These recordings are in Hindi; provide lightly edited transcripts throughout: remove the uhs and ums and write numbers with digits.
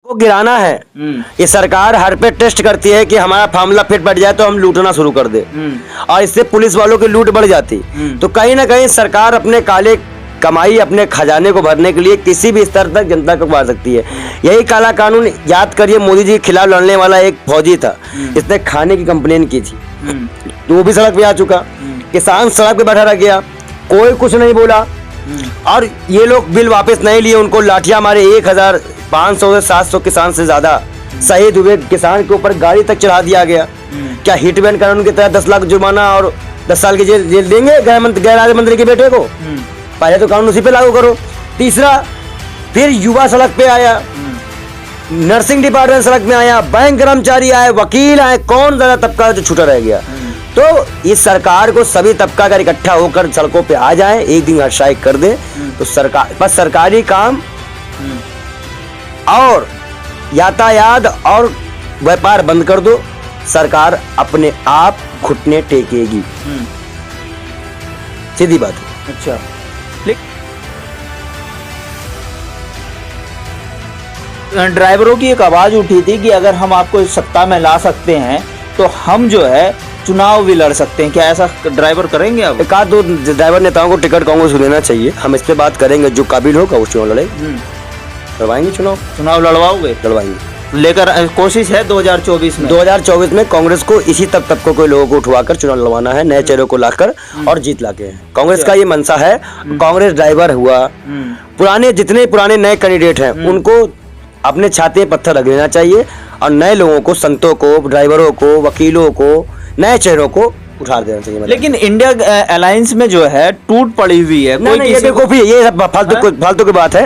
वो गिराना है। ये सरकार हर पे टेस्ट करती है कि हमारा मामला फिट बैठ जाए तो हम लूटना शुरू कर दे, और इससे पुलिस वालों की लूट बढ़ जाती। तो कहीं ना कहीं सरकार अपने काले कमाई अपने खजाने को भरने के लिए किसी भी स्तर तक जनता को मार सकती है। यही काला कानून याद करिए, मोदी जी के खिलाफ लड़ने वाला एक फौजी था, इसने खाने की कंप्लेन की थी, तो वो भी सड़क पे आ चुका। किसान सड़क पे बैठा रह गया, कोई कुछ नहीं बोला, और ये लोग बिल वापस नहीं लिए, उनको लाठियां मारे। 1500 से 700 किसान से ज्यादा शहीद हुए। किसान के ऊपर गाड़ी तक चढ़ा दिया गया। क्या हिटमैन कानून की तरह 10 लाख जुर्माना और 10 साल की जेल देंगे गृह राज्य मंत्री के बेटे को? पहले तो कानून उसी पे लागू करो। तीसरा, फिर युवा सड़क पे आया, नर्सिंग डिपार्टमेंट सड़क में आया, बैंक कर्मचारी आए, वकील आए, कौन ज्यादा तबका जो छूटा रह गया? तो इस सरकार को सभी तबका अगर इकट्ठा होकर सड़कों पे आ जाए, एक दिन स्ट्राइक कर दे, तो सरकार बस सरकारी काम और यातायात और व्यापार बंद कर दो, सरकार अपने आप घुटने टेकेगी। सीधी बात है। अच्छा, ड्राइवरों की एक आवाज उठी थी कि अगर हम आपको इस सत्ता में ला सकते हैं तो हम जो है चुनाव भी लड़ सकते हैं। क्या ऐसा ड्राइवर करेंगे? अब एक आध दो ड्राइवर नेताओं को टिकट कांग्रेस को देना चाहिए। हम इस पे बात करेंगे, जो काबिल होगा वो चुनाव लड़ेगा, लड़वाएंगे। चुनाव लड़वाओगे? लड़वाएंगे, लेकर कोशिश है 2024 में। 2024 में कांग्रेस को इसी तबकों के लोगों को उठवाकर चुनाव लड़वाना है, नए चेहरों को लाकर और जीत लाके। कांग्रेस का ये मनसा है। कांग्रेस ड्राइवर हुआ, पुराने जितने पुराने नए कैंडिडेट हैं उनको अपने छाती में पत्थर रख लेना चाहिए, और नए लोगों को, संतों को, ड्राइवरों को, वकीलों को, नए चेहरों को उठा देना चाहिए। लेकिन इंडिया अलायंस में जो है टूट पड़ी हुई है। नहीं, ये बेवकूफी है, ये सब फालतू की बात है।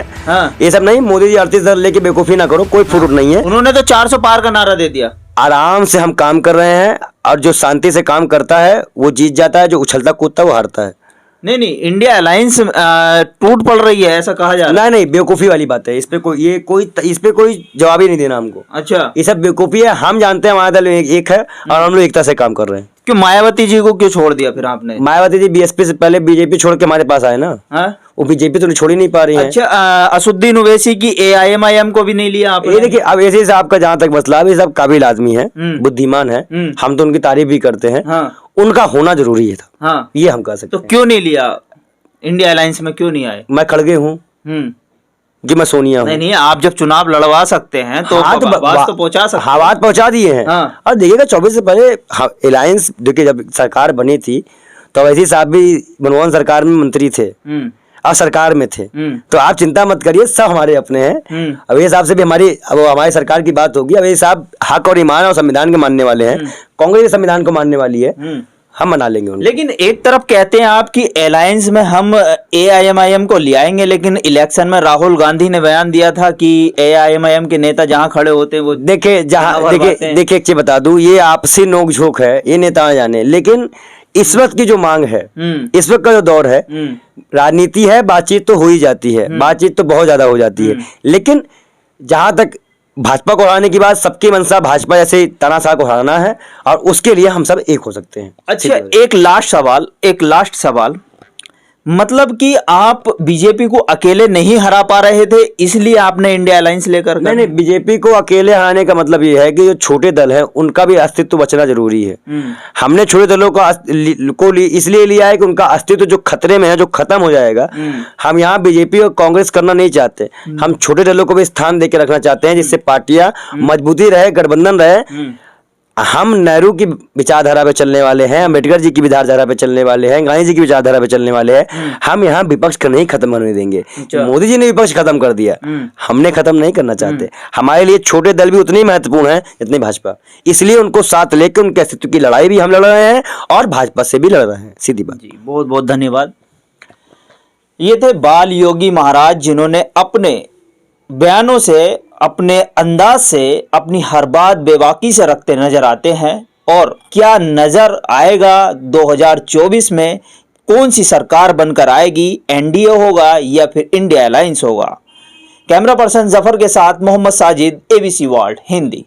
ये सब नहीं, मोदी जी 38 लेके बेवकूफी ना करो, कोई फुरूट नहीं है। उन्होंने तो 400 पार का नारा दे दिया। आराम से हम काम कर रहे हैं, और जो शांति से काम करता है वो जीत जाता है, जो उछलता कूदता है वो हारता है। नहीं, इंडिया अलायंस टूट पड़ रही है ऐसा कहा जा रहा है। नहीं, बेवकूफी वाली बात है। इस पे कोई जवाब ही नहीं देना हमको। अच्छा, ये सब बेवकूफी है। हम जानते हैं हमारा दल एक है और हम लोग एकता से काम कर रहे हैं। क्यों मायावती जी को क्यों छोड़ दिया फिर आपने? मायावती जी बीएसपी से पहले बीजेपी छोड़ के हमारे पास आए ना। वो बीजेपी तो छोड़ ही नहीं पा रही है। अच्छा, असुद्दीन ओवैसी की AIMIM को भी नहीं लिया आपने? ये देखिए, अब ऐसे साहब का जहाँ तक मसला, ये सब काबिल आदमी है, बुद्धिमान है, हम तो उनकी तारीफ भी करते हैं। उनका होना जरूरी है था, ये हम कह सकते हैं। तो क्यों नहीं लिया? इंडिया अलायंस में क्यों नहीं आए? मैं खड़गे हूँ कि मैं सोनिया हूँ। नहीं, आप जब चुनाव लड़वा सकते हैं तो आवाज तो पहुंचा सकते हैं। आवाज पहुंचा दिए हैं। और देखिएगा 24 से पहले अलायंस, देखिए जब सरकार बनी थी तो अवैसी साहब भी मनमोहन सरकार में मंत्री थे और सरकार में थे। तो आप चिंता मत करिए, सब हमारे अपने हैं। अब ये साहब से भी हमारी सरकार की बात होगी। अब ये साहब हक और ईमान और संविधान के मानने वाले हैं, कांग्रेस संविधान को मानने वाली है, हम मना लेंगे उनको। लेकिन एक तरफ कहते हैं आप कि अलायंस में हम AIMIM को ले आएंगे, लेकिन इलेक्शन में राहुल गांधी ने बयान दिया था कि AIMIM के नेता जहां खड़े होते हैं वो देखिए एक चीज बता दूं, ये आपसी नोकझोंक है, ये नेता जाने। लेकिन इस वक्त की जो मांग है, इस वक्त का जो दौर है, राजनीति है, बातचीत तो हो ही जाती है, बातचीत तो बहुत ज्यादा हो जाती है, लेकिन जहां तक भाजपा को हराने की बात, सबकी मंशा भाजपा जैसे तानाशाह को हराना है, और उसके लिए हम सब एक हो सकते हैं। अच्छा, एक लास्ट सवाल, मतलब कि आप बीजेपी को अकेले नहीं हरा पा रहे थे, इसलिए आपने इंडिया अलायंस लेकर? नहीं, बीजेपी को अकेले हराने का मतलब ये है कि जो छोटे दल है उनका भी अस्तित्व बचना जरूरी है। हमने छोटे दलों को इसलिए लिया है कि उनका अस्तित्व जो खतरे में है, जो खत्म हो जाएगा। हम यहाँ बीजेपी और कांग्रेस करना नहीं चाहते, हम छोटे दलों को भी स्थान देकर रखना चाहते हैं, जिससे पार्टियां मजबूती रहे, गठबंधन रहे। हम नेहरू की विचारधारा पे चलने वाले हैं, अम्बेडकर जी की विचारधारा पे चलने वाले हैं, गांधी जी की विचारधारा पे चलने वाले हैं। हम यहाँ विपक्ष को नहीं खत्म होने देंगे। मोदी जी ने विपक्ष खत्म कर दिया, हमने खत्म नहीं करना चाहते। हमारे लिए छोटे दल भी उतने ही महत्वपूर्ण हैं जितनी भाजपा, इसलिए उनको साथ लेकर उनके अस्तित्व की लड़ाई भी हम लड़ रहे हैं और भाजपा से भी लड़ रहे हैं। सीधी बात। जी, बहुत बहुत धन्यवाद। ये थे बाल योगी महाराज, जिन्होंने अपने बयानों से, अपने अंदाज से अपनी हर बात बेबाकी से रखते नजर आते हैं। और क्या नजर आएगा 2024 में, कौन सी सरकार बनकर आएगी? NDA होगा या फिर इंडिया अलायंस होगा? कैमरा पर्सन जफर के साथ मोहम्मद साजिद, ABC वर्ल्ड हिंदी।